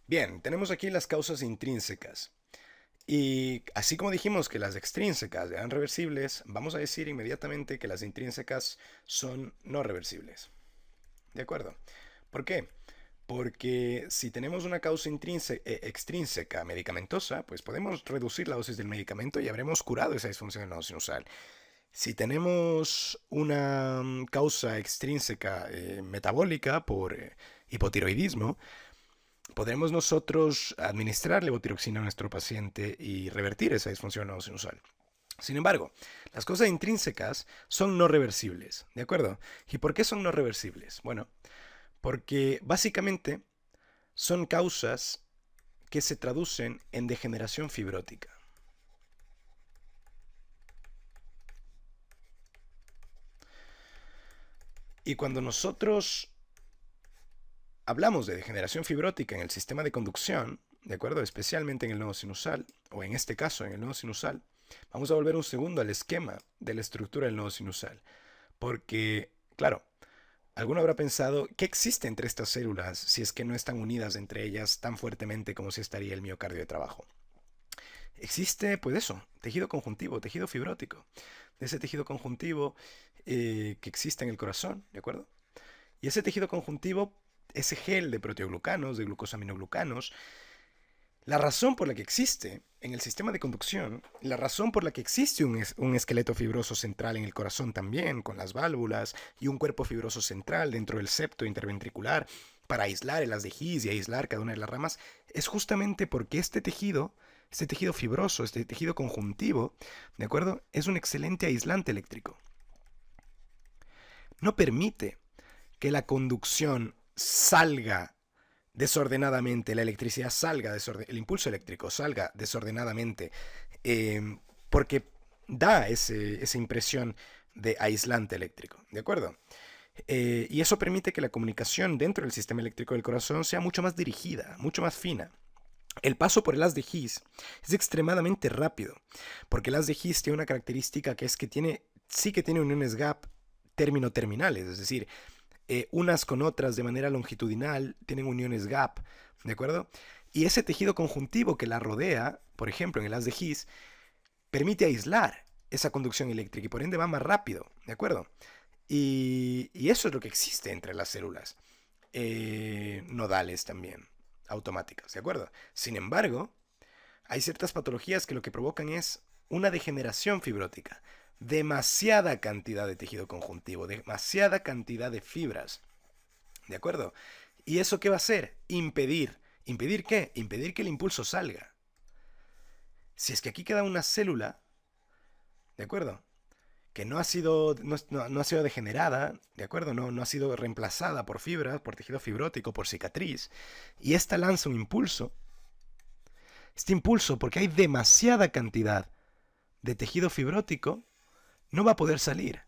Bien, tenemos aquí las causas intrínsecas. Y así como dijimos que las extrínsecas eran reversibles, vamos a decir inmediatamente que las intrínsecas son no reversibles. ¿De acuerdo? ¿Por qué? Porque si tenemos una causa extrínseca medicamentosa, pues podemos reducir la dosis del medicamento y habremos curado esa disfunción del nodo sinusal. Si tenemos una causa extrínseca metabólica por hipotiroidismo, podremos nosotros administrar levotiroxina a nuestro paciente y revertir esa disfunción nodo sinusal. Sin embargo, las cosas intrínsecas son no reversibles, ¿de acuerdo? ¿Y por qué son no reversibles? Bueno, porque básicamente son causas que se traducen en degeneración fibrótica. Y cuando nosotros hablamos de degeneración fibrótica en el sistema de conducción, ¿de acuerdo? Especialmente en el nodo sinusal, o en este caso en el nodo sinusal, vamos a volver un segundo al esquema de la estructura del nodo sinusal. Porque, claro, alguno habrá pensado, ¿qué existe entre estas células si es que no están unidas entre ellas tan fuertemente como si estaría el miocardio de trabajo? Existe, pues eso, tejido conjuntivo, tejido fibrótico. De ese tejido conjuntivo que existe en el corazón, ¿de acuerdo? Y ese tejido conjuntivo, ese gel de proteoglucanos, de glucosaminoglucanos, la razón por la que existe en el sistema de conducción, la razón por la que existe un esqueleto fibroso central en el corazón también, con las válvulas, y un cuerpo fibroso central dentro del septo interventricular, para aislar el haz de His y aislar cada una de las ramas, es justamente porque este tejido fibroso, este tejido conjuntivo, ¿de acuerdo? Es un excelente aislante eléctrico. No permite que la conducción salga desordenadamente, la electricidad salga, el impulso eléctrico salga desordenadamente, porque da esa impresión de aislante eléctrico, ¿de acuerdo? Y eso permite que la comunicación dentro del sistema eléctrico del corazón sea mucho más dirigida, mucho más fina. El paso por el haz de His es extremadamente rápido, porque el haz de His tiene una característica que es que sí que tiene uniones gap término-terminales, es decir, unas con otras de manera longitudinal tienen uniones gap, ¿de acuerdo? Y ese tejido conjuntivo que la rodea, por ejemplo, en el haz de His, permite aislar esa conducción eléctrica y por ende va más rápido, ¿de acuerdo? Y eso es lo que existe entre las células nodales también, automáticas, ¿de acuerdo? Sin embargo, hay ciertas patologías que lo que provocan es una degeneración fibrótica, demasiada cantidad de tejido conjuntivo, demasiada cantidad de fibras, ¿de acuerdo? ¿Y eso qué va a hacer? Impedir. ¿Impedir qué? Impedir que el impulso salga. Si es que aquí queda una célula, ¿de acuerdo? Que no ha sido degenerada, ¿de acuerdo? No ha sido reemplazada por fibras, por tejido fibrótico, por cicatriz, y esta lanza un impulso. Este impulso, porque hay demasiada cantidad de tejido fibrótico, no va a poder salir.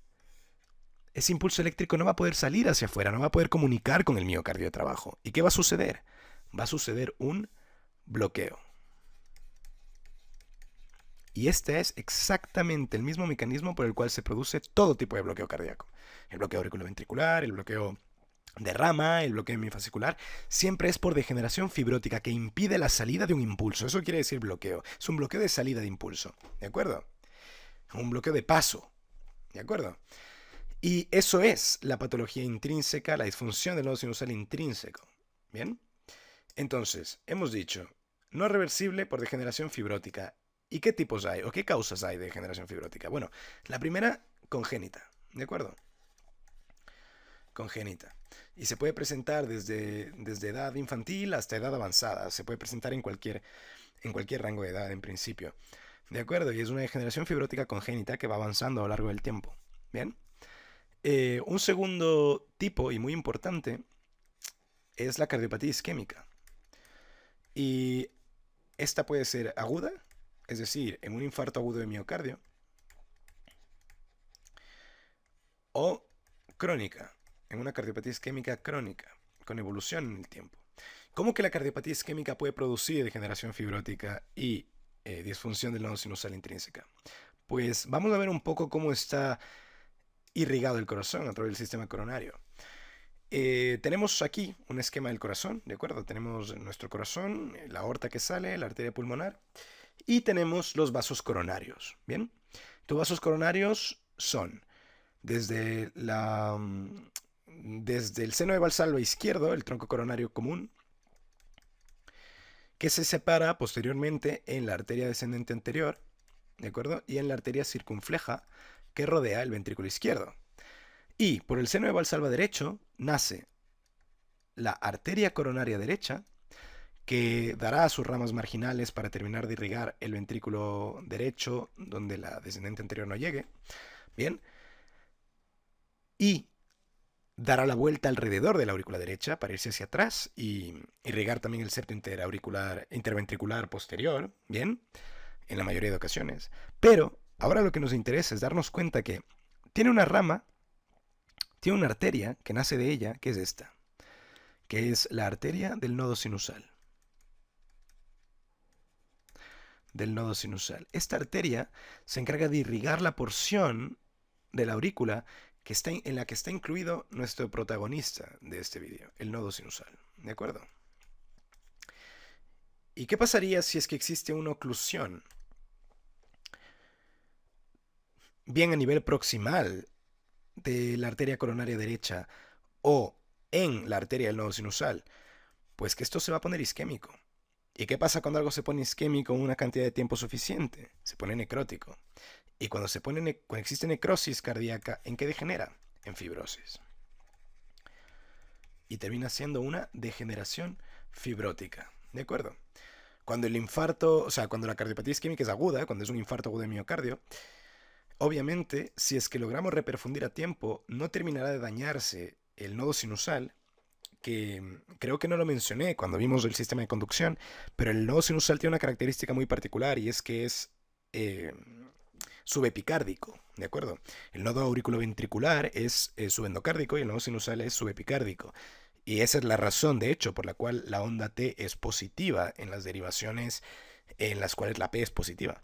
Ese impulso eléctrico no va a poder salir hacia afuera, no va a poder comunicar con el miocardio de trabajo. ¿Y qué va a suceder? Va a suceder un bloqueo. Y este es exactamente el mismo mecanismo por el cual se produce todo tipo de bloqueo cardíaco. El bloqueo auriculoventricular, el bloqueo de rama, el bloqueo hemifascicular, siempre es por degeneración fibrótica que impide la salida de un impulso. Eso quiere decir bloqueo. Es un bloqueo de salida de impulso. ¿De acuerdo? Un bloqueo de paso. ¿De acuerdo? Y eso es la patología intrínseca, la disfunción del nodo sinusal intrínseco. ¿Bien? Entonces, hemos dicho, no reversible por degeneración fibrótica. ¿Y qué tipos hay o qué causas hay de degeneración fibrótica? Bueno, la primera, congénita. ¿De acuerdo? Congénita. Y se puede presentar desde edad infantil hasta edad avanzada. Se puede presentar en cualquier rango de edad en principio. ¿De acuerdo? Y es una degeneración fibrótica congénita que va avanzando a lo largo del tiempo. ¿Bien? Un segundo tipo, y muy importante, es la cardiopatía isquémica. Y esta puede ser aguda, es decir, en un infarto agudo de miocardio, o crónica, en una cardiopatía isquémica crónica, con evolución en el tiempo. ¿Cómo que la cardiopatía isquémica puede producir degeneración fibrótica y disfunción del nodo sinusal intrínseca? Pues vamos a ver un poco cómo está irrigado el corazón a través del sistema coronario. Tenemos aquí un esquema del corazón, ¿de acuerdo? Tenemos nuestro corazón, la aorta que sale, la arteria pulmonar, y tenemos los vasos coronarios, ¿bien? Los vasos coronarios son desde desde el seno de Valsalva izquierdo, el tronco coronario común, que se separa posteriormente en la arteria descendente anterior, ¿de acuerdo? Y en la arteria circunfleja que rodea el ventrículo izquierdo. Y por el seno de Valsalva derecho nace la arteria coronaria derecha, que dará sus ramas marginales para terminar de irrigar el ventrículo derecho, donde la descendente anterior no llegue. Bien. Y dará la vuelta alrededor de la aurícula derecha para irse hacia atrás y irrigar también el septo interventricular posterior, bien, en la mayoría de ocasiones. Pero ahora lo que nos interesa es darnos cuenta que tiene una rama, tiene una arteria que nace de ella, que es esta, que es la arteria del nodo sinusal. Esta arteria se encarga de irrigar la porción de la aurícula en la que está incluido nuestro protagonista de este vídeo, el nodo sinusal. ¿De acuerdo? ¿Y qué pasaría si es que existe una oclusión bien a nivel proximal de la arteria coronaria derecha o en la arteria del nodo sinusal? Pues que esto se va a poner isquémico. ¿Y qué pasa cuando algo se pone isquémico en una cantidad de tiempo suficiente? Se pone necrótico. Y cuando existe necrosis cardíaca, ¿en qué degenera? En fibrosis. Y termina siendo una degeneración fibrótica. ¿De acuerdo? Cuando el infarto, o sea, cuando la cardiopatía isquémica es aguda, cuando es un infarto agudo de miocardio, obviamente, si es que logramos reperfundir a tiempo, no terminará de dañarse el nodo sinusal, que creo que no lo mencioné cuando vimos el sistema de conducción, pero el nodo sinusal tiene una característica muy particular y es que es subepicárdico, ¿de acuerdo? El nodo auriculoventricular es subendocárdico y el nodo sinusal es subepicárdico. Y esa es la razón, de hecho, por la cual la onda T es positiva en las derivaciones en las cuales la P es positiva.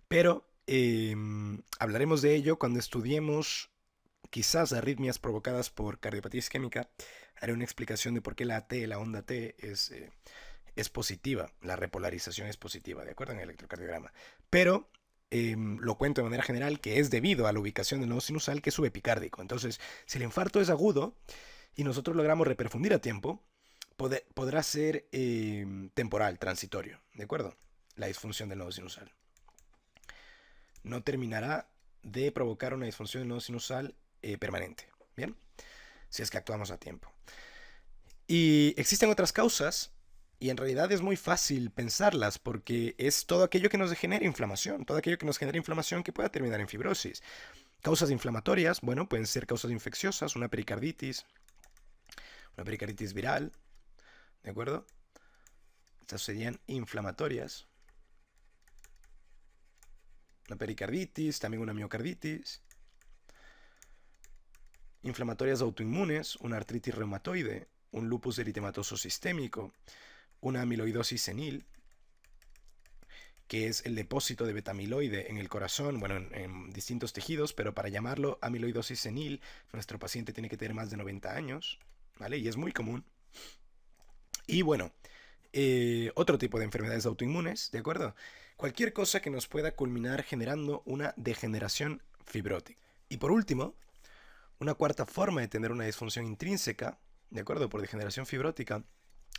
Pero hablaremos de ello cuando estudiemos quizás arritmias provocadas por cardiopatía isquémica. Haré una explicación de por qué la onda T es positiva, la repolarización es positiva, ¿de acuerdo? En el electrocardiograma. Pero lo cuento de manera general que es debido a la ubicación del nodo sinusal, que es subepicárdico. Entonces, si el infarto es agudo y nosotros logramos reperfundir a tiempo, podrá ser temporal, transitorio, ¿de acuerdo? La disfunción del nodo sinusal. No terminará de provocar una disfunción del nodo sinusal permanente, ¿bien? Si es que actuamos a tiempo. Y existen otras causas, y en realidad es muy fácil pensarlas, porque es todo aquello que nos genera inflamación, todo aquello que nos genera inflamación que pueda terminar en fibrosis. Causas inflamatorias, bueno, pueden ser causas infecciosas, una pericarditis viral, ¿de acuerdo? Estas serían inflamatorias. Una pericarditis, también una miocarditis. Inflamatorias autoinmunes, una artritis reumatoide, un lupus eritematoso sistémico, una amiloidosis senil, que es el depósito de betamiloide en el corazón, bueno, en distintos tejidos, pero para llamarlo amiloidosis senil, nuestro paciente tiene que tener más de 90 años, ¿vale? Y es muy común. Y bueno, otro tipo de enfermedades autoinmunes, ¿de acuerdo? Cualquier cosa que nos pueda culminar generando una degeneración fibrótica. Y por último, una cuarta forma de tener una disfunción intrínseca, ¿de acuerdo? Por degeneración fibrótica,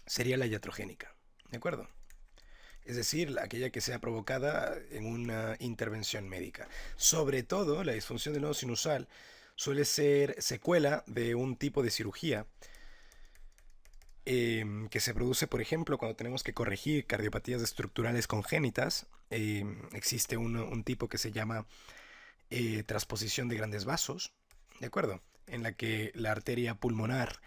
sería la iatrogénica, ¿de acuerdo? Es decir, aquella que sea provocada en una intervención médica. Sobre todo, la disfunción del nodo sinusal suele ser secuela de un tipo de cirugía que se produce, por ejemplo, cuando tenemos que corregir cardiopatías estructurales congénitas. Existe un tipo que se llama transposición de grandes vasos, ¿de acuerdo? En la que la arteria pulmonar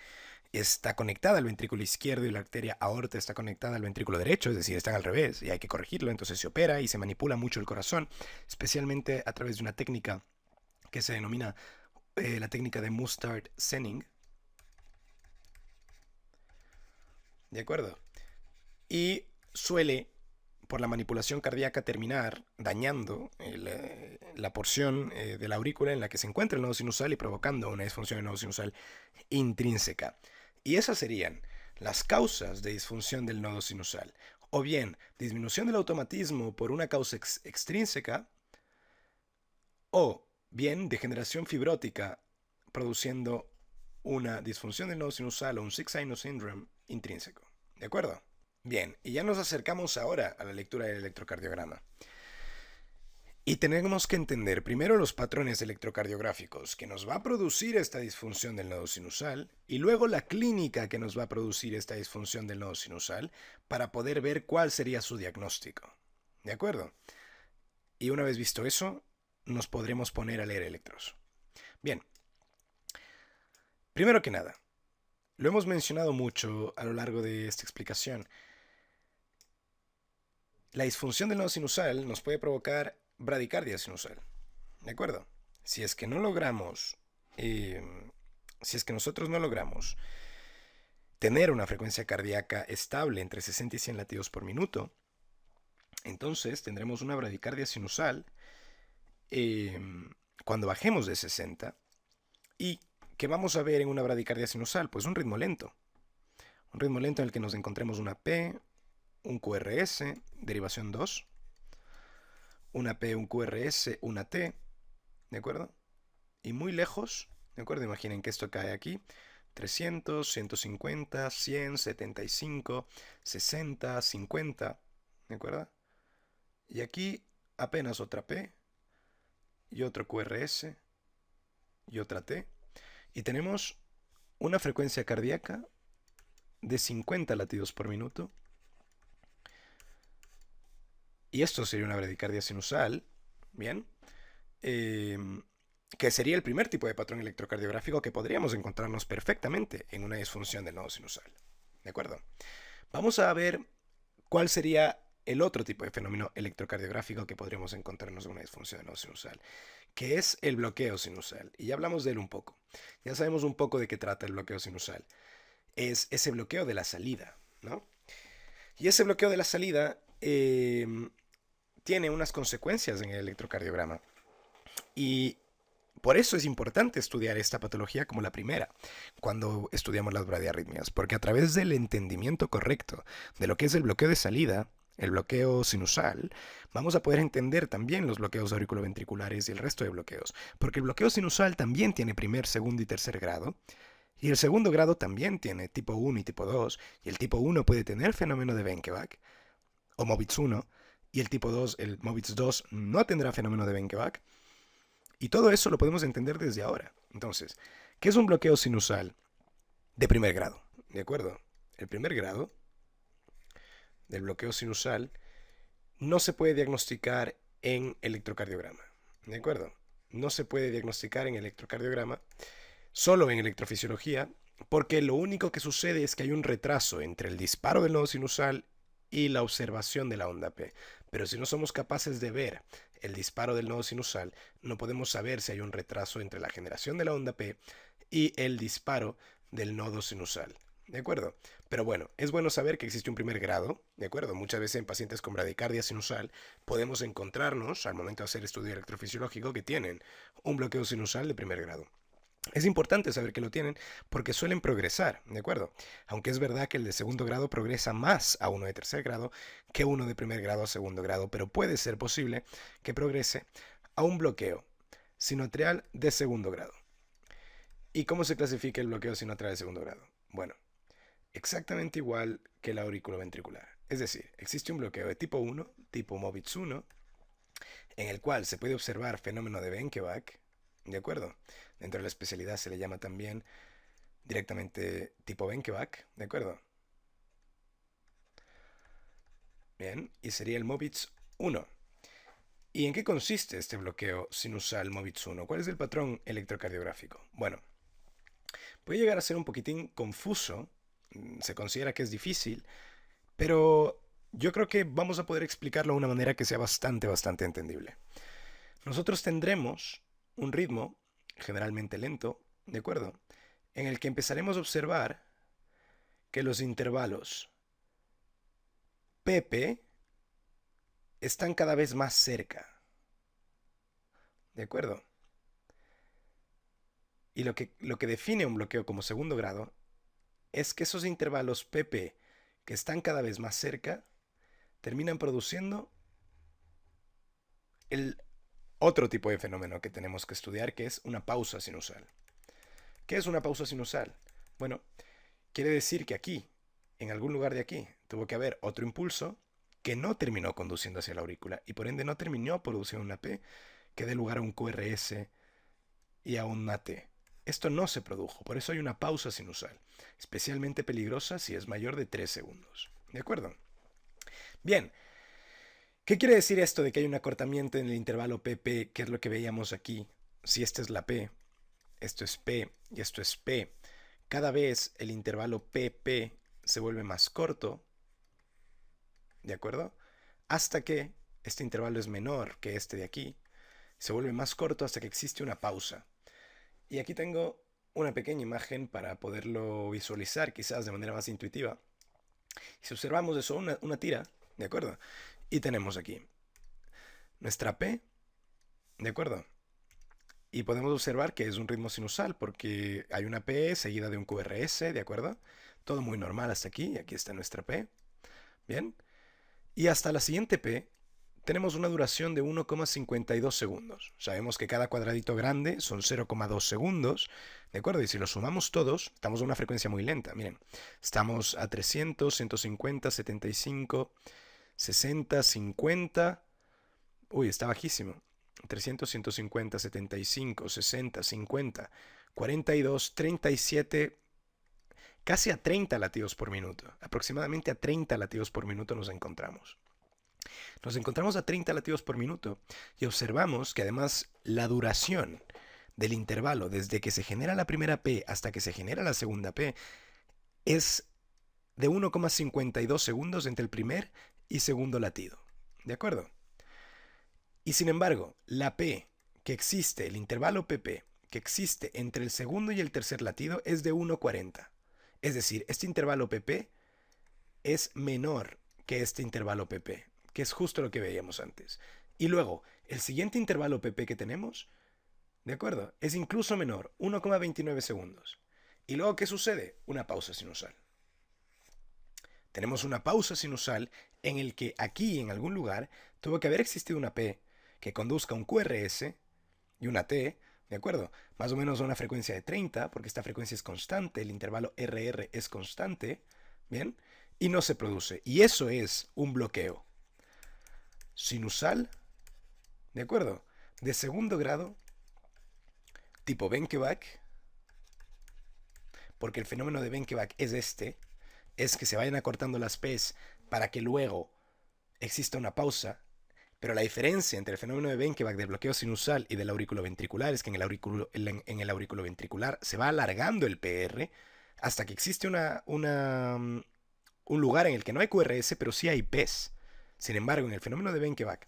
está conectada al ventrículo izquierdo y la arteria aorta está conectada al ventrículo derecho, es decir, están al revés y hay que corregirlo, entonces se opera y se manipula mucho el corazón, especialmente a través de una técnica que se denomina la técnica de Mustard-Senning, ¿de acuerdo? Y suele, por la manipulación cardíaca, terminar dañando la porción de la aurícula en la que se encuentra el nodo sinusal y provocando una disfunción del nodo sinusal intrínseca. Y esas serían las causas de disfunción del nodo sinusal. O bien, disminución del automatismo por una causa extrínseca, o bien, degeneración fibrótica produciendo una disfunción del nodo sinusal o un Six-Sinus Syndrome intrínseco. ¿De acuerdo? Bien, y ya nos acercamos ahora a la lectura del electrocardiograma. Y tenemos que entender primero los patrones electrocardiográficos que nos va a producir esta disfunción del nodo sinusal y luego la clínica que nos va a producir esta disfunción del nodo sinusal para poder ver cuál sería su diagnóstico. ¿De acuerdo? Y una vez visto eso, nos podremos poner a leer electros. Bien, primero que nada, lo hemos mencionado mucho a lo largo de esta explicación. La disfunción del nodo sinusal nos puede provocar bradicardia sinusal. ¿De acuerdo? Si es que no logramos, si es que nosotros no logramos tener una frecuencia cardíaca estable entre 60 y 100 latidos por minuto, entonces tendremos una bradicardia sinusal cuando bajemos de 60. ¿Y qué vamos a ver en una bradicardia sinusal? Pues un ritmo lento. Un ritmo lento en el que nos encontremos una P, un QRS, derivación 2, una P, un QRS, una T, ¿de acuerdo? Y muy lejos, ¿de acuerdo? Imaginen que esto cae aquí, 300, 150, 100, 75, 60, 50, ¿de acuerdo? Y aquí apenas otra P, y otro QRS, y otra T. Y tenemos una frecuencia cardíaca de 50 latidos por minuto. Y esto sería una bradicardia sinusal, ¿bien? Que sería el primer tipo de patrón electrocardiográfico que podríamos encontrarnos perfectamente en una disfunción del nodo sinusal. ¿De acuerdo? Vamos a ver cuál sería el otro tipo de fenómeno electrocardiográfico que podríamos encontrarnos en una disfunción del nodo sinusal, que es el bloqueo sinusal. Y ya hablamos de él un poco. Ya sabemos un poco de qué trata el bloqueo sinusal. Es ese bloqueo de la salida, ¿no? Y ese bloqueo de la salida tiene unas consecuencias en el electrocardiograma. Y por eso es importante estudiar esta patología como la primera, cuando estudiamos las bradiarritmias, porque a través del entendimiento correcto de lo que es el bloqueo de salida, el bloqueo sinusal, vamos a poder entender también los bloqueos auriculoventriculares y el resto de bloqueos, porque el bloqueo sinusal también tiene primer, segundo y tercer grado, y el segundo grado también tiene tipo 1 y tipo 2, y el tipo 1 puede tener fenómeno de Benkevack, o Mobitz 1, y el tipo 2, el Mobitz 2, no tendrá fenómeno de Benkevack. Y todo eso lo podemos entender desde ahora. Entonces, ¿qué es un bloqueo sinusal de primer grado? ¿De acuerdo? El primer grado del bloqueo sinusal no se puede diagnosticar en electrocardiograma. ¿De acuerdo? No se puede diagnosticar en electrocardiograma, solo en electrofisiología, porque lo único que sucede es que hay un retraso entre el disparo del nodo sinusal y la observación de la onda P. Pero si no somos capaces de ver el disparo del nodo sinusal, no podemos saber si hay un retraso entre la generación de la onda P y el disparo del nodo sinusal. ¿De acuerdo? Pero bueno, es bueno saber que existe un primer grado, ¿de acuerdo? Muchas veces en pacientes con bradicardia sinusal podemos encontrarnos, al momento de hacer estudio electrofisiológico, que tienen un bloqueo sinusal de primer grado. Es importante saber que lo tienen porque suelen progresar, ¿de acuerdo? Aunque es verdad que el de segundo grado progresa más a uno de tercer grado que uno de primer grado a segundo grado, pero puede ser posible que progrese a un bloqueo sinoatrial de segundo grado. ¿Y cómo se clasifica el bloqueo sinoatrial de segundo grado? Bueno, exactamente igual que el auriculoventricular. Es decir, existe un bloqueo de tipo 1, tipo Mobitz 1, en el cual se puede observar fenómeno de Benkevack, ¿de acuerdo? Dentro de la especialidad se le llama también directamente tipo Benkevack, ¿de acuerdo? Bien, y sería el Mobitz 1. ¿Y en qué consiste este bloqueo sinusal Mobitz 1? ¿Cuál es el patrón electrocardiográfico? Bueno, puede llegar a ser un poquitín confuso, se considera que es difícil, pero yo creo que vamos a poder explicarlo de una manera que sea bastante entendible. Nosotros tendremos un ritmo generalmente lento, ¿de acuerdo? En el que empezaremos a observar que los intervalos PP están cada vez más cerca. ¿De acuerdo? Y lo que define un bloqueo como segundo grado es que esos intervalos PP que están cada vez más cerca terminan produciendo el otro tipo de fenómeno que tenemos que estudiar, que es una pausa sinusal. ¿Qué es una pausa sinusal? Bueno, quiere decir que aquí, en algún lugar de aquí, tuvo que haber otro impulso que no terminó conduciendo hacia la aurícula y por ende no terminó produciendo una P que dé lugar a un QRS y a una T. Esto no se produjo, por eso hay una pausa sinusal, especialmente peligrosa si es mayor de 3 segundos. ¿De acuerdo? Bien, ¿qué quiere decir esto de que hay un acortamiento en el intervalo PP, que es lo que veíamos aquí? Si esta es la P, esto es P y esto es P. Cada vez el intervalo PP se vuelve más corto, ¿de acuerdo? Hasta que este intervalo es menor que este de aquí, se vuelve más corto hasta que existe una pausa. Y aquí tengo una pequeña imagen para poderlo visualizar quizás de manera más intuitiva. Si observamos eso, una tira, ¿de acuerdo? Y tenemos aquí nuestra P, ¿de acuerdo? Y podemos observar que es un ritmo sinusal porque hay una P seguida de un QRS, ¿de acuerdo? Todo muy normal hasta aquí. Aquí está nuestra P. Bien. Y hasta la siguiente P tenemos una duración de 1,52 segundos. Sabemos que cada cuadradito grande son 0,2 segundos, ¿de acuerdo? Y si lo sumamos todos, estamos a una frecuencia muy lenta. Miren, estamos a 300, 150, 75, 60, 50. Uy, está bajísimo. 300, 150, 75, 60, 50, 42, 37, casi a 30 latidos por minuto. Aproximadamente a 30 latidos por minuto nos encontramos. Nos encontramos a 30 latidos por minuto y observamos que además la duración del intervalo desde que se genera la primera P hasta que se genera la segunda P es de 1,52 segundos entre el primer y segundo latido. ¿De acuerdo? Y sin embargo, la P que existe, el intervalo PP que existe entre el segundo y el tercer latido es de 1,40. Es decir, este intervalo PP es menor que este intervalo PP, que es justo lo que veíamos antes. Y luego, el siguiente intervalo PP que tenemos, ¿de acuerdo? Es incluso menor, 1,29 segundos. Y luego, ¿qué sucede? Una pausa sinusal. Tenemos una pausa sinusal en el que aquí, en algún lugar, tuvo que haber existido una P que conduzca a un QRS y una T, ¿de acuerdo? Más o menos a una frecuencia de 30, porque esta frecuencia es constante, el intervalo RR es constante, ¿bien? Y no se produce. Y eso es un bloqueo sinusal, ¿de acuerdo? De segundo grado, tipo Benkeback, porque el fenómeno de Benkeback es es que se vayan acortando las P's para que luego exista una pausa. Pero la diferencia entre el fenómeno de Benkeback del bloqueo sinusal y del auriculoventricular es que en el auriculoventricular se va alargando el PR hasta que existe un lugar en el que no hay QRS, pero sí hay P's. Sin embargo, en el fenómeno de Benkeback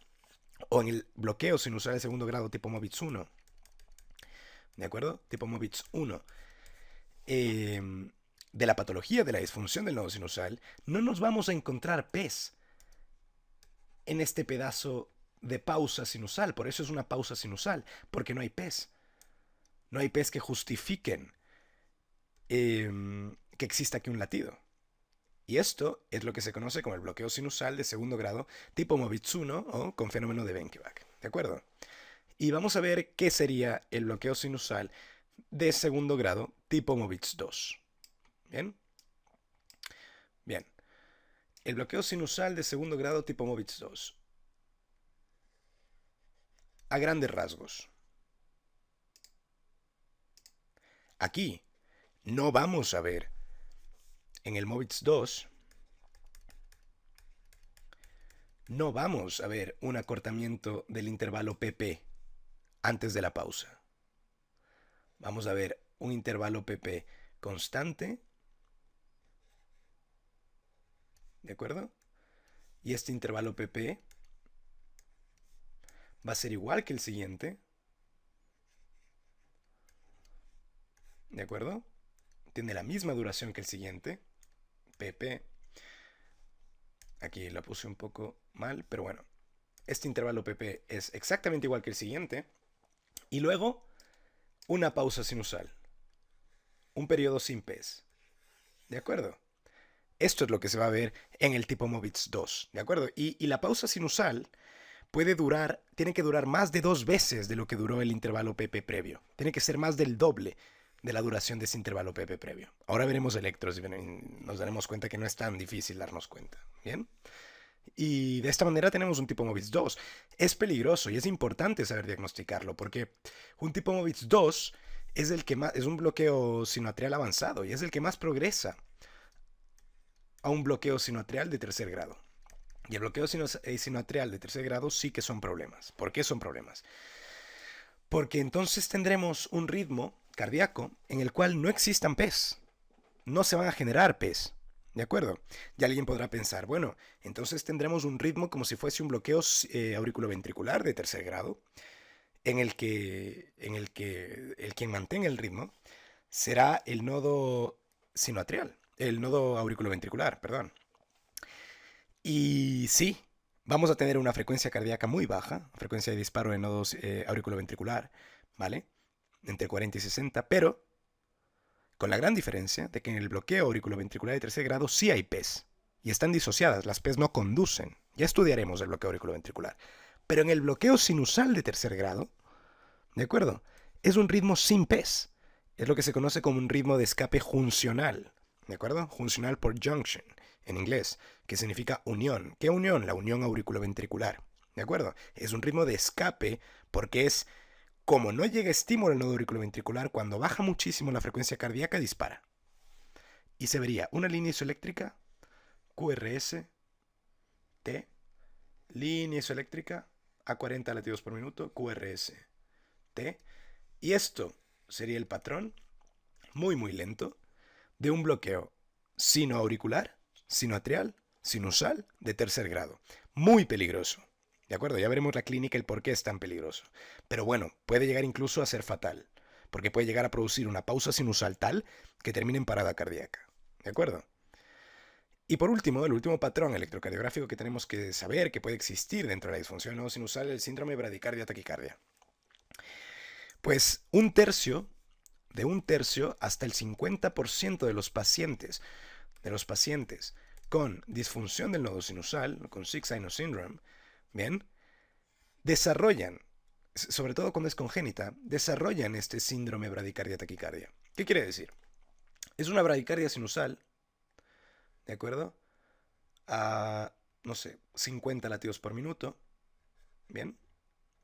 o en el bloqueo sinusal de segundo grado tipo Movitz 1, ¿de acuerdo? Tipo Movitz 1, de la patología de la disfunción del nodo sinusal, no nos vamos a encontrar P's en este pedazo de pausa sinusal. Por eso es una pausa sinusal, porque no hay P's. No hay P's que justifiquen que exista aquí un latido. Y esto es lo que se conoce como el bloqueo sinusal de segundo grado tipo Movitz 1 o con fenómeno de Benkeback. ¿De acuerdo? Y vamos a ver qué sería el bloqueo sinusal de segundo grado tipo Movitz 2. ¿Bien? Bien. El bloqueo sinusal de segundo grado tipo Movitz 2. A grandes rasgos. Aquí no vamos a ver en el Movitz 2, no vamos a ver un acortamiento del intervalo PP antes de la pausa. Vamos a ver un intervalo PP constante, ¿de acuerdo? Y este intervalo PP va a ser igual que el siguiente, ¿de acuerdo? Tiene la misma duración que el siguiente, PP. Aquí la puse un poco mal, pero bueno. Este intervalo PP es exactamente igual que el siguiente. Y luego, una pausa sinusal. Un periodo sin PES. ¿De acuerdo? Esto es lo que se va a ver en el tipo Movitz 2. ¿De acuerdo? Y la pausa sinusal tiene que durar más de 2 veces de lo que duró el intervalo PP previo. Tiene que ser más del doble de la duración de ese intervalo PP previo. Ahora veremos electros y nos daremos cuenta que no es tan difícil darnos cuenta. ¿Bien? Y de esta manera tenemos un tipo Movitz 2. Es peligroso y es importante saber diagnosticarlo porque un tipo Movitz 2 es un bloqueo sinoatrial avanzado y es el que más progresa a un bloqueo sinoatrial de tercer grado. Y el bloqueo sinoatrial de tercer grado sí que son problemas. ¿Por qué son problemas? Porque entonces tendremos un ritmo cardíaco en el cual no existan PES. No se van a generar PES. ¿De acuerdo? Y alguien podrá pensar, bueno, entonces tendremos un ritmo como si fuese un bloqueo auriculoventricular de tercer grado, en el que el quien mantenga el ritmo será el nodo sinoatrial, el nodo auriculoventricular, perdón. Y sí, vamos a tener una frecuencia cardíaca muy baja, frecuencia de disparo de nodos auriculoventricular, ¿vale? Entre 40 y 60, pero con la gran diferencia de que en el bloqueo auriculoventricular de tercer grado sí hay PES, y están disociadas, las PES no conducen. Ya estudiaremos el bloqueo auriculoventricular. Pero en el bloqueo sinusal de tercer grado, ¿de acuerdo? Es un ritmo sin PES. Es lo que se conoce como un ritmo de escape juncional, ¿de acuerdo? Juncional por junction, en inglés, que significa unión. ¿Qué unión? La unión auriculoventricular, ¿de acuerdo? Es un ritmo de escape porque es como no llega estímulo al nodo auriculoventricular, cuando baja muchísimo la frecuencia cardíaca, dispara. Y se vería una línea isoeléctrica, QRS, T, línea isoeléctrica a 40 latidos por minuto, QRS, T. Y esto sería el patrón, muy muy lento, de un bloqueo sinoauricular, sinoatrial, sinusal de tercer grado. Muy peligroso. ¿De acuerdo? Ya veremos la clínica, el por qué es tan peligroso. Pero bueno, puede llegar incluso a ser fatal, porque puede llegar a producir una pausa sinusal tal que termine en parada cardíaca. ¿De acuerdo? Y por último, el último patrón electrocardiográfico que tenemos que saber que puede existir dentro de la disfunción nodo sinusal es el síndrome de bradicardia-taquicardia. Pues de un tercio hasta el 50% de los pacientes con disfunción del nodo sinusal, con Six-Sinus Syndrome, bien, desarrollan, sobre todo cuando es congénita, desarrollan este síndrome bradicardia-taquicardia. ¿Qué quiere decir? Es una bradicardia sinusal, ¿de acuerdo? A, no sé, 50 latidos por minuto, bien,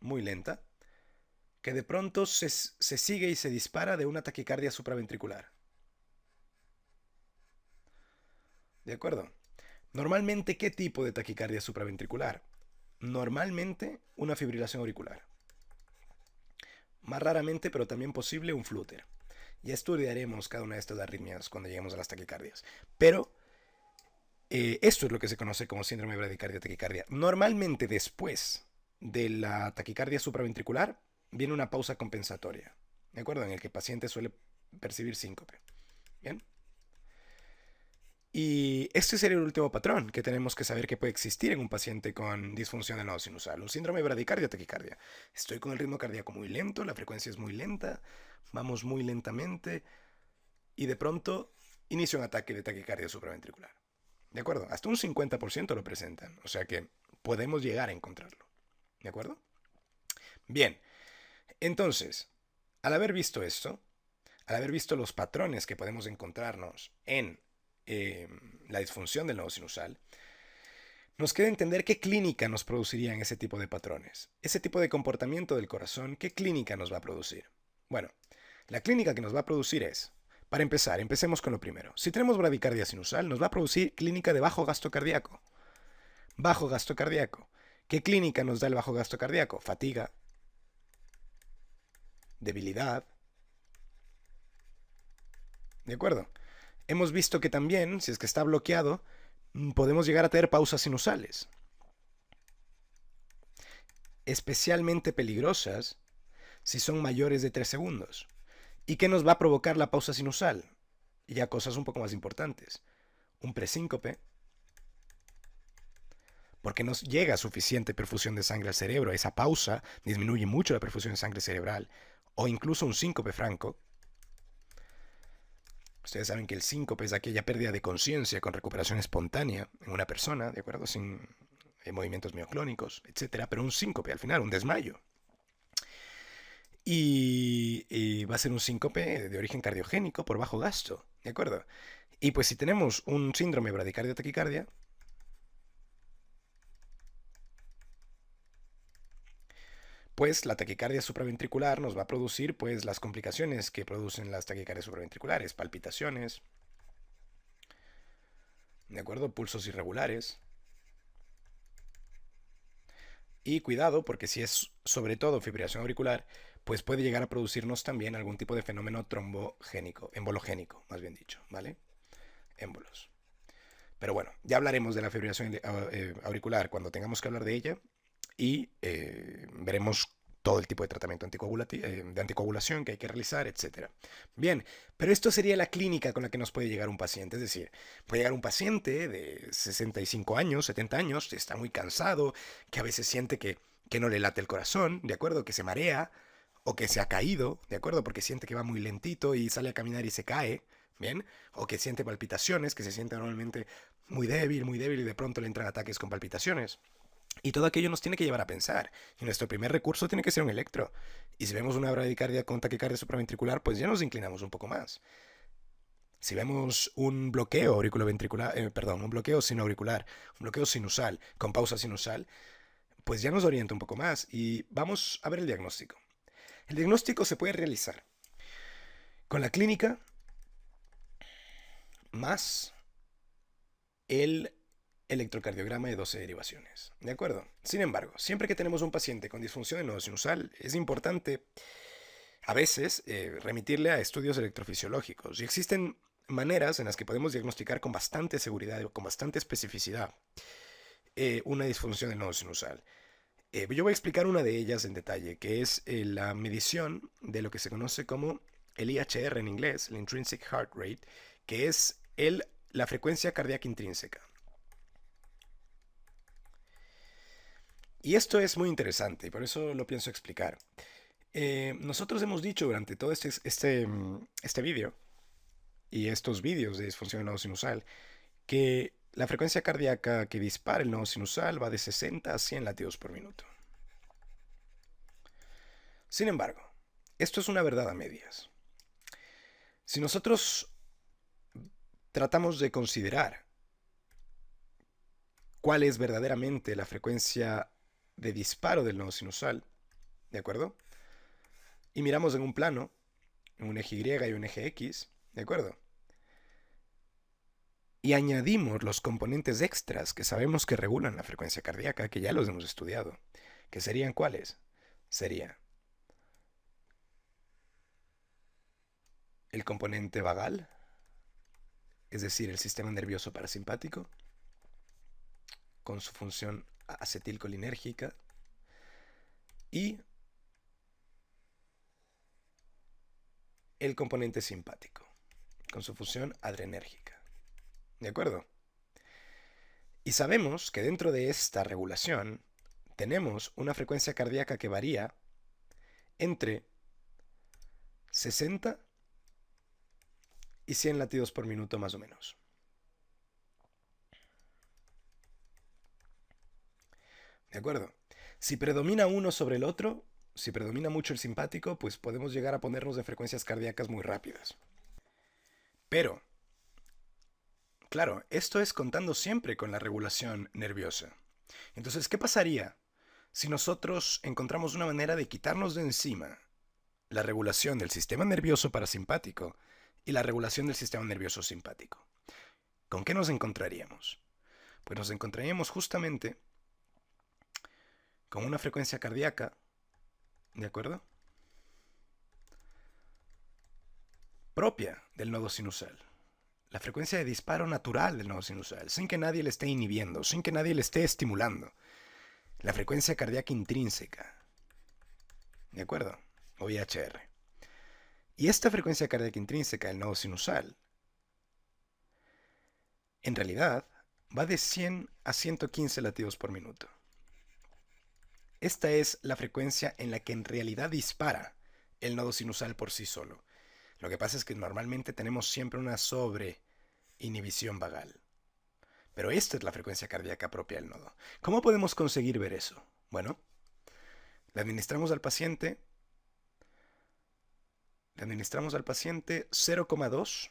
muy lenta, que de pronto se sigue y se dispara de una taquicardia supraventricular. ¿De acuerdo? Normalmente, ¿qué tipo de taquicardia supraventricular? Normalmente, una fibrilación auricular. Más raramente, pero también posible, un flúter. Ya estudiaremos cada una de estas arritmias cuando lleguemos a las taquicardias. Pero esto es lo que se conoce como síndrome de bradicardia-taquicardia. Normalmente, después de la taquicardia supraventricular, viene una pausa compensatoria, ¿de acuerdo? En el que el paciente suele percibir síncope. ¿Bien? Y este sería el último patrón que tenemos que saber que puede existir en un paciente con disfunción del nodo sinusal, un síndrome de bradicardia-taquicardia. Estoy con el ritmo cardíaco muy lento, la frecuencia es muy lenta, vamos muy lentamente y de pronto inicio un ataque de taquicardia supraventricular. ¿De acuerdo? Hasta un 50% lo presentan, o sea que podemos llegar a encontrarlo. ¿De acuerdo? Bien, entonces, al haber visto esto, al haber visto los patrones que podemos encontrarnos en la disfunción del nodo sinusal, nos queda entender qué clínica nos producirían ese tipo de patrones. Ese tipo de comportamiento del corazón, ¿qué clínica nos va a producir? Bueno, la clínica que nos va a producir es, para empezar, empecemos con lo primero. Si tenemos bradicardia sinusal, nos va a producir clínica de bajo gasto cardíaco. Bajo gasto cardíaco. ¿Qué clínica nos da el bajo gasto cardíaco? Fatiga, debilidad. ¿De acuerdo? Hemos visto que también, si es que está bloqueado, podemos llegar a tener pausas sinusales. Especialmente peligrosas si son mayores de 3 segundos. ¿Y qué nos va a provocar la pausa sinusal? Ya cosas un poco más importantes. Un presíncope. porque no llega suficiente perfusión de sangre al cerebro. Esa pausa disminuye mucho la perfusión de sangre cerebral. O incluso un síncope franco. Ustedes saben que el síncope es aquella pérdida de conciencia con recuperación espontánea en una persona, ¿de acuerdo? Sin movimientos mioclónicos, etcétera. Pero un síncope al final, un desmayo. Y va a ser un síncope de origen cardiogénico por bajo gasto, ¿de acuerdo? Y pues si tenemos un síndrome bradicardia-taquicardia, pues la taquicardia supraventricular nos va a producir pues las complicaciones que producen las taquicardias supraventriculares, palpitaciones, ¿de acuerdo? Pulsos irregulares. Y cuidado, porque si es sobre todo fibrilación auricular, pues puede llegar a producirnos también algún tipo de fenómeno trombogénico, embologénico, más bien dicho, ¿vale? Émbolos. Pero bueno, ya hablaremos de la fibrilación auricular cuando tengamos que hablar de ella y veremos todo el tipo de tratamiento de anticoagulación que hay que realizar, etc. Bien, pero esto sería la clínica con la que nos puede llegar un paciente. Es decir, puede llegar un paciente de 65 años, 70 años, está muy cansado, que a veces siente que no le late el corazón, ¿de acuerdo? Que se marea o que se ha caído, ¿de acuerdo? Porque siente que va muy lentito y sale a caminar y se cae, ¿bien? O que siente palpitaciones, que se siente normalmente muy débil y de pronto le entran ataques con palpitaciones. Y todo aquello nos tiene que llevar a pensar. Y nuestro primer recurso tiene que ser un electro. Y si vemos una bradicardia con taquicardia supraventricular, pues ya nos inclinamos un poco más. Si vemos un bloqueo auriculoventricular, un bloqueo sinoauricular, un bloqueo sinusal con pausa sinusal, pues ya nos orienta un poco más. Y vamos a ver el diagnóstico. El diagnóstico se puede realizar con la clínica más el electrocardiograma de 12 derivaciones. ¿De acuerdo? Sin embargo, siempre que tenemos un paciente con disfunción del nodo sinusal, es importante a veces remitirle a estudios electrofisiológicos. Y existen maneras en las que podemos diagnosticar con bastante seguridad y con bastante especificidad una disfunción del nodo sinusal. Yo voy a explicar una de ellas en detalle, que es la medición de lo que se conoce como el IHR en inglés, el Intrinsic Heart Rate, que es la frecuencia cardíaca intrínseca. Y esto es muy interesante y por eso lo pienso explicar. Nosotros hemos dicho durante todo este vídeo y estos vídeos de disfunción del nodo sinusal que la frecuencia cardíaca que dispara el nodo sinusal va de 60 a 100 latidos por minuto. Sin embargo, esto es una verdad a medias. Si nosotros tratamos de considerar cuál es verdaderamente la frecuencia de disparo del nodo sinusal, ¿de acuerdo? Y miramos en un plano, en un eje Y y un eje X, ¿de acuerdo? Y añadimos los componentes extras que sabemos que regulan la frecuencia cardíaca, que ya los hemos estudiado. ¿Que serían cuáles? Sería el componente vagal, es decir, el sistema nervioso parasimpático, con su función acetilcolinérgica, y el componente simpático, con su función adrenérgica. ¿De acuerdo? Y sabemos que dentro de esta regulación tenemos una frecuencia cardíaca que varía entre 60 y 100 latidos por minuto más o menos. ¿De acuerdo? Si predomina uno sobre el otro, si predomina mucho el simpático, pues podemos llegar a ponernos de frecuencias cardíacas muy rápidas. Pero, claro, esto es contando siempre con la regulación nerviosa. Entonces, ¿qué pasaría si nosotros encontramos una manera de quitarnos de encima la regulación del sistema nervioso parasimpático y la regulación del sistema nervioso simpático? ¿Con qué nos encontraríamos? Pues nos encontraríamos justamente con una frecuencia cardíaca, ¿de acuerdo? Propia del nodo sinusal. La frecuencia de disparo natural del nodo sinusal, sin que nadie le esté inhibiendo, sin que nadie le esté estimulando. La frecuencia cardíaca intrínseca, ¿de acuerdo? O IHR. Y esta frecuencia cardíaca intrínseca del nodo sinusal, en realidad, va de 100 a 115 latidos por minuto. Esta es la frecuencia en la que en realidad dispara el nodo sinusal por sí solo. Lo que pasa es que normalmente tenemos siempre una sobreinhibición vagal. Pero esta es la frecuencia cardíaca propia del nodo. ¿Cómo podemos conseguir ver eso? Bueno, le administramos al paciente 0,2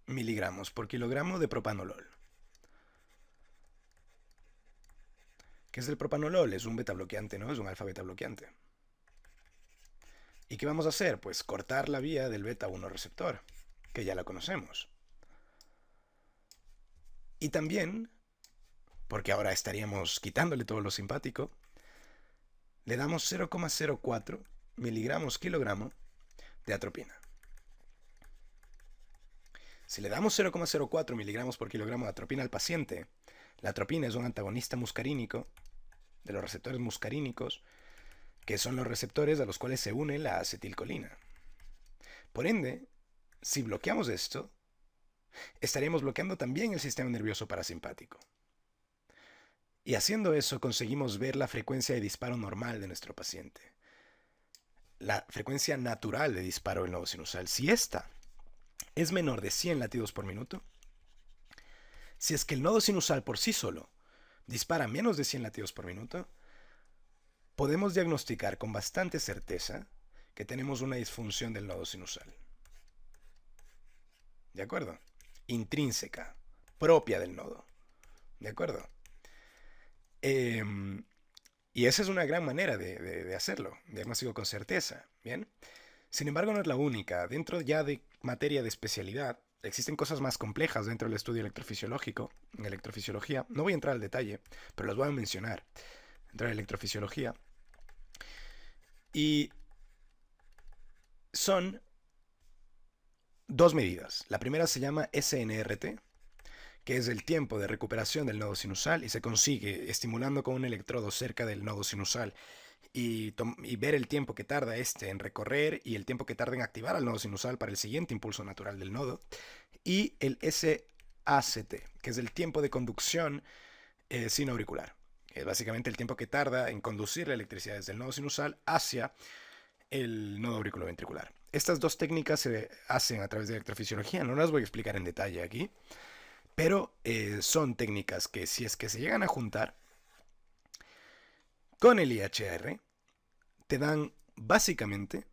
miligramos por kilogramo de propanolol. ¿Qué es el propanolol? Es un beta bloqueante, ¿no? Es un alfa beta bloqueante. ¿Y qué vamos a hacer? Pues cortar la vía del beta 1 receptor, que ya la conocemos. Y también, porque ahora estaríamos quitándole todo lo simpático, le damos 0,04 miligramos kilogramo de atropina. Si le damos 0,04 miligramos por kilogramo de atropina al paciente, la atropina es un antagonista muscarínico de los receptores muscarínicos, que son los receptores a los cuales se une la acetilcolina. Por ende, si bloqueamos esto, estaríamos bloqueando también el sistema nervioso parasimpático. Y haciendo eso conseguimos ver la frecuencia de disparo normal de nuestro paciente. La frecuencia natural de disparo del nodo sinusal. Si esta es menor de 100 latidos por minuto, si es que el nodo sinusal por sí solo dispara menos de 100 latidos por minuto, podemos diagnosticar con bastante certeza que tenemos una disfunción del nodo sinusal. ¿De acuerdo? Intrínseca, propia del nodo. ¿De acuerdo? Y esa es una gran manera de hacerlo, diagnóstico con certeza. ¿Bien? Sin embargo, no es la única. Dentro ya de materia de especialidad, existen cosas más complejas dentro del estudio electrofisiológico, en electrofisiología. No voy a entrar al detalle, pero las voy a mencionar. Dentro de la electrofisiología. Y son dos medidas. La primera se llama SNRT, que es el tiempo de recuperación del nodo sinusal, y se consigue estimulando con un electrodo cerca del nodo sinusal y ver el tiempo que tarda este en recorrer y el tiempo que tarda en activar al nodo sinusal para el siguiente impulso natural del nodo. Y el SACT, que es el tiempo de conducción sinoauricular. Es básicamente el tiempo que tarda en conducir la electricidad desde el nodo sinusal hacia el nodo auriculoventricular. Estas dos técnicas se hacen a través de electrofisiología, no las voy a explicar en detalle aquí, pero son técnicas que, si es que se llegan a juntar con el IHR, te dan básicamente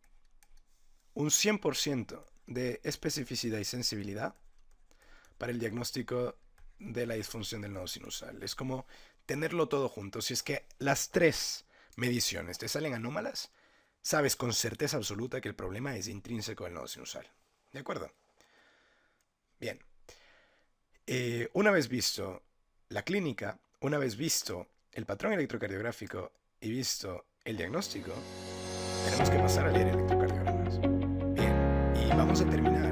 un 100% de especificidad y sensibilidad para el diagnóstico de la disfunción del nodo sinusal. Es como tenerlo todo junto. Si es que las tres mediciones te salen anómalas, sabes con certeza absoluta que el problema es intrínseco del nodo sinusal. ¿De acuerdo? Bien. Una vez visto la clínica, una vez visto el patrón electrocardiográfico y visto el diagnóstico, tenemos que pasar a leer electrocardiogramas. Bien, y vamos a terminar